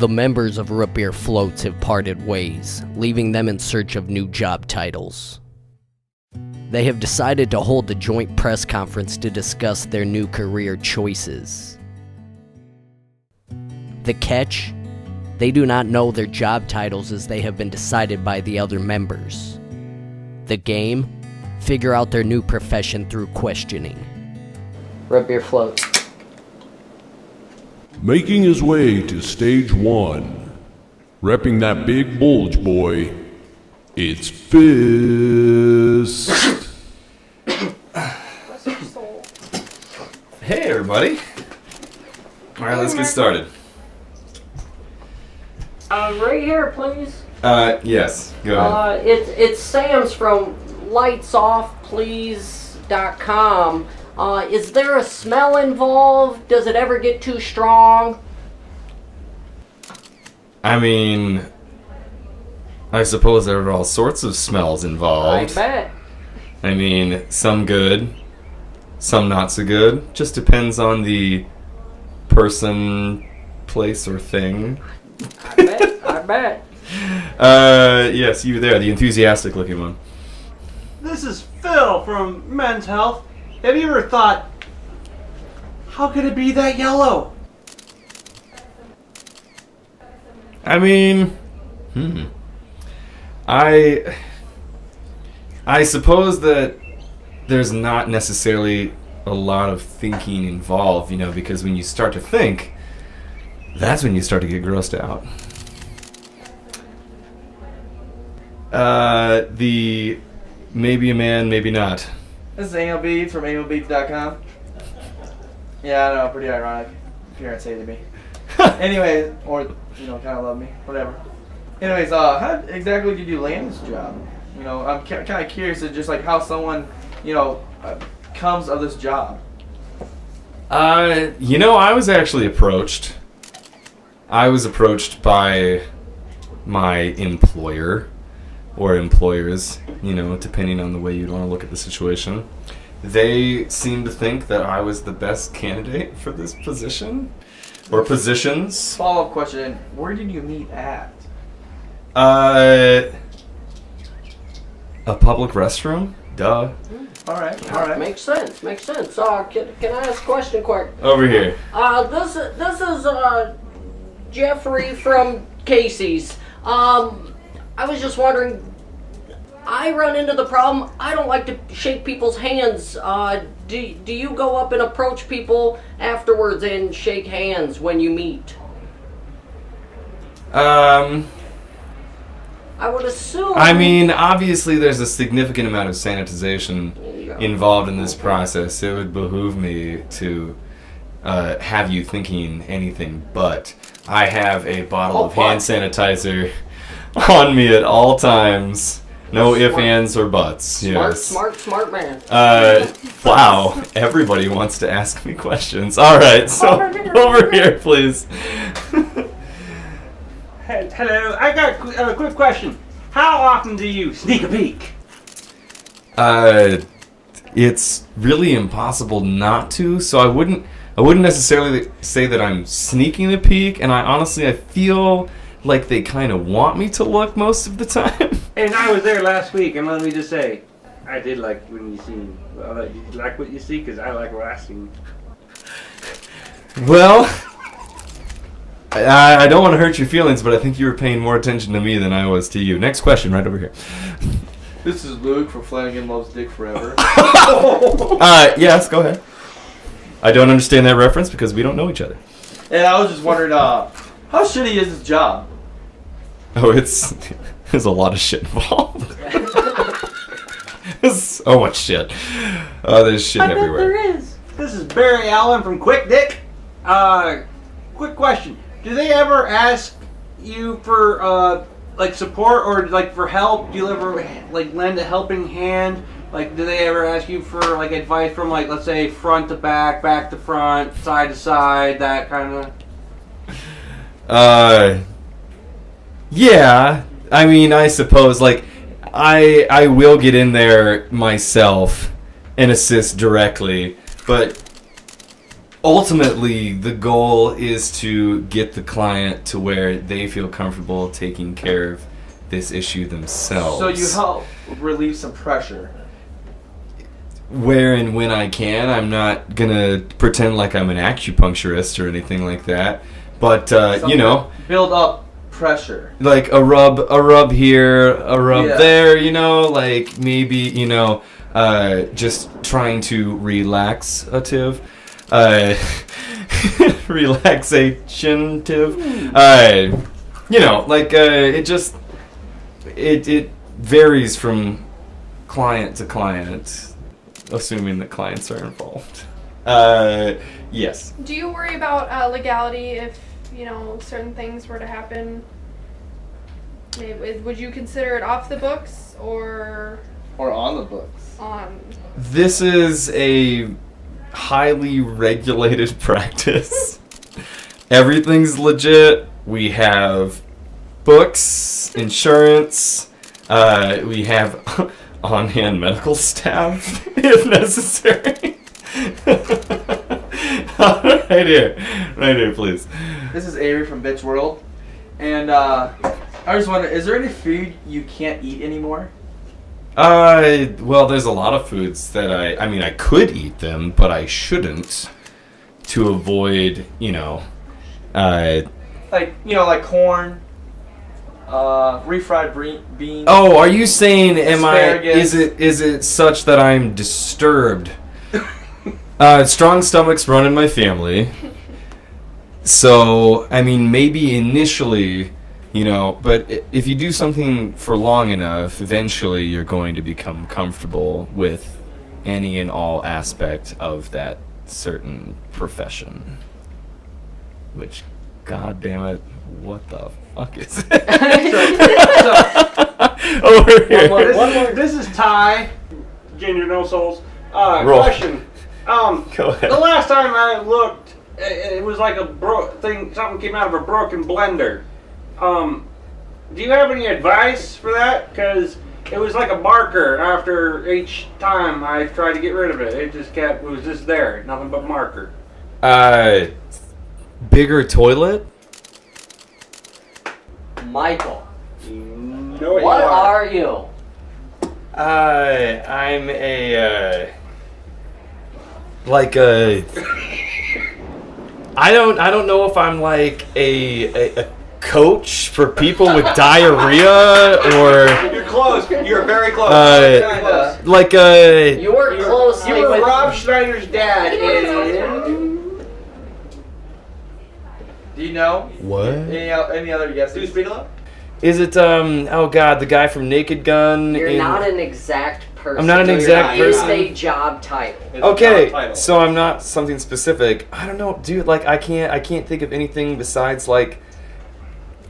The members of rootbeeerfloats have parted ways, leaving them in search of new job titles. They have decided to hold a joint press conference to discuss their new career choices. The catch? They do not know their job titles as they have been decided by the other members. The game? Figure out their new profession through questioning. Rootbeeerfloats. Making his way to stage 1, repping that big bulge boy, it's Fist. Hey everybody. Alright, let's get started. Right here, please. Yes, go ahead. It's Sam's from lightsoffplease.com. Is there a smell involved? Does it ever get too strong? I mean, I suppose there are all sorts of smells involved. I bet. I mean, some good, some not so good. Just depends on the person, place, or thing. I bet. Yes, you there, the enthusiastic looking one. This is Phil from Men's Health. Have you ever thought, how could it be that yellow? I mean, I suppose that there's not necessarily a lot of thinking involved, because when you start to think, that's when you start to get grossed out. The maybe a man, maybe not. This is Anal Beads from analbeads.com. Yeah, I know, pretty ironic. Parents hated me. Anyways, or, kind of love me, whatever. Anyways, how exactly did you land this job? I'm kind of curious to just like how someone, comes of this job. I was actually approached. I was approached by my employer. Or employers, depending on the way you'd want to look at the situation. They seemed to think that I was the best candidate for this position, or positions. Follow-up question, where did you meet at? A public restroom? Duh. Alright. Makes sense. Can I ask a question quick? Over here. This is Jeffrey from Casey's. I was just wondering, I run into the problem, I don't like to shake people's hands. Do you go up and approach people afterwards and shake hands when you meet? I would assume... I mean, obviously there's a significant amount of sanitization involved in this process. It would behoove me to have you thinking anything but. I have a bottle of hand sanitizer on me at all times. No ifs, ands, or buts. Yes. Smart man. Wow. Everybody wants to ask me questions. All right, so over here, please. Hello, I got a quick question. How often do you sneak a peek? It's really impossible not to. So I wouldn't necessarily say that I'm sneaking a peek, and I feel like they kind of want me to look most of the time. And I was there last week, and let me just say, I did like when you seen. You like what you see, because I like what I see. Well, I don't want to hurt your feelings, but I think you were paying more attention to me than I was to you. Next question, right over here. This is Luke from Flanagan Loves Dick Forever. Yes, go ahead. I don't understand that reference because we don't know each other. And I was just wondering, how shitty is this job? Oh, there's a lot of shit involved. There's so much shit. Oh, there's shit everywhere. I bet there is. This is Barry Allen from Quick Dick. Quick question. Do they ever ask you for, support or, for help? Do you ever, lend a helping hand? Do they ever ask you for, advice from, let's say, front to back, back to front, side to side, that kind of... Yeah. I mean, I suppose, I will get in there myself and assist directly, but ultimately, the goal is to get the client to where they feel comfortable taking care of this issue themselves. So you help relieve some pressure. Where and when I can. I'm not gonna pretend like I'm an acupuncturist or anything like that. But you know, build up pressure. like a rub here, a rub Yeah. there. You know, like maybe just trying to relaxative, relaxationative. It varies from client to client, assuming that clients are involved. Yes. Do you worry about legality if, certain things were to happen? Maybe, would you consider it off the books or On the books. on? This is a highly regulated practice. Everything's legit. We have books, insurance, we have on-hand medical staff if necessary. Right here, please. This is Avery from Bitch World, and I just wonder, is there any food you can't eat anymore? Well, there's a lot of foods that I could eat them, but I shouldn't, to avoid, like corn, refried beans. Oh, are you saying Asparagus. is it such that I'm disturbed? Strong stomachs run in my family. So, maybe initially, but if you do something for long enough, eventually you're going to become comfortable with any and all aspect of that certain profession. Which, god damn it, what the fuck is it? Over here. One more. This is Ty. Junior No Souls. Roll. Question. Go ahead. The last time I looked, it was like something came out of a broken blender. Do you have any advice for that? Because it was like a marker after each time I tried to get rid of it. It was just there. Nothing but marker. Bigger toilet? Michael, No, what are you? I'm I don't know if I'm like a coach for people with diarrhea or You're close. You're very close. like You were closely You were with Rob Schneider's dad in... Do you know? what? Any other guesses? Do speak up? Is it oh god, the guy from Naked Gun? You're not an exact person. I'm not an exact It's person. a job title. Okay, so I'm not something specific. I don't know, dude. Like I can't think of anything besides like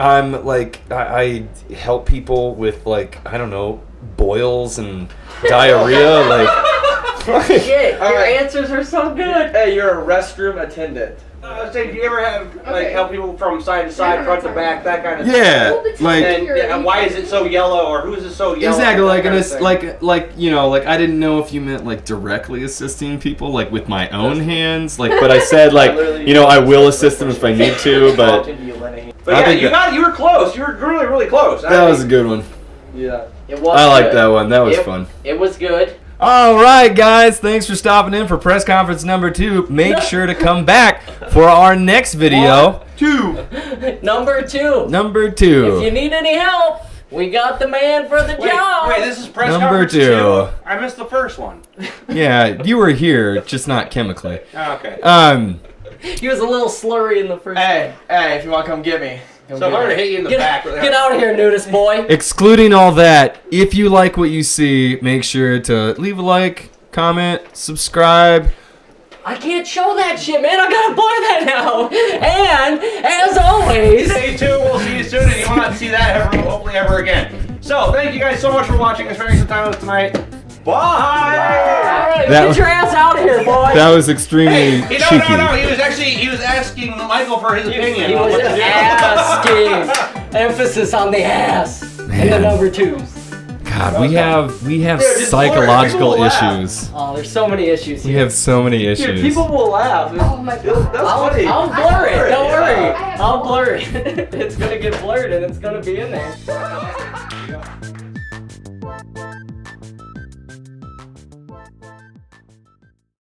I'm like I help people with like I don't know boils and diarrhea. Like Shit, your right. answers are so good. Hey, you're a restroom attendant. Say, do you ever have help people from side to side, front to back, that kind of thing? yeah, like And why is it so yellow, or who's it so yellow? exactly that like kind and of it's thing. like I didn't know if you meant like directly assisting people like with my own hands like but I said like I will assist them if I need to but But I yeah, think you were close. You were really, really close. that was a good one. Yeah. It was I like good. that one. That was fun. It was good. All right, guys. Thanks for stopping in for press conference number 2. Make sure to come back for our next video. Number 2. Number If you 2. need any help, we got the man for the job. Wait, this is press Number conference 2. 2. I missed the first one. Yeah, you were here, just not chemically. Okay. He was a little slurry in the first. Hey, if you want to come get me. So if I were to hit you in the back... Get out of here, nudist boy. Excluding all that, if you like what you see, make sure to leave a like, comment, subscribe. I can't show that shit, man. I gotta blur that now. And as always, Stay tuned. We'll see you soon, and you will not see that hopefully ever again. So, thank you guys so much for watching and spending some time with us tonight. Bye! all right, That get was- your ass out of here, boy. That was extremely cheeky. No. He was asking Michael for his opinion. He on was what to do. asking. Emphasis on the ass and the number 2s. God, we have just psychological blur it. People will laugh. issues. Oh, there's so many issues We here. have so many Dude, issues. people will laugh. Oh my god. That's funny. I'll blur it. Don't worry. I have I'll blur it. It's gonna get blurred and it's gonna be in there.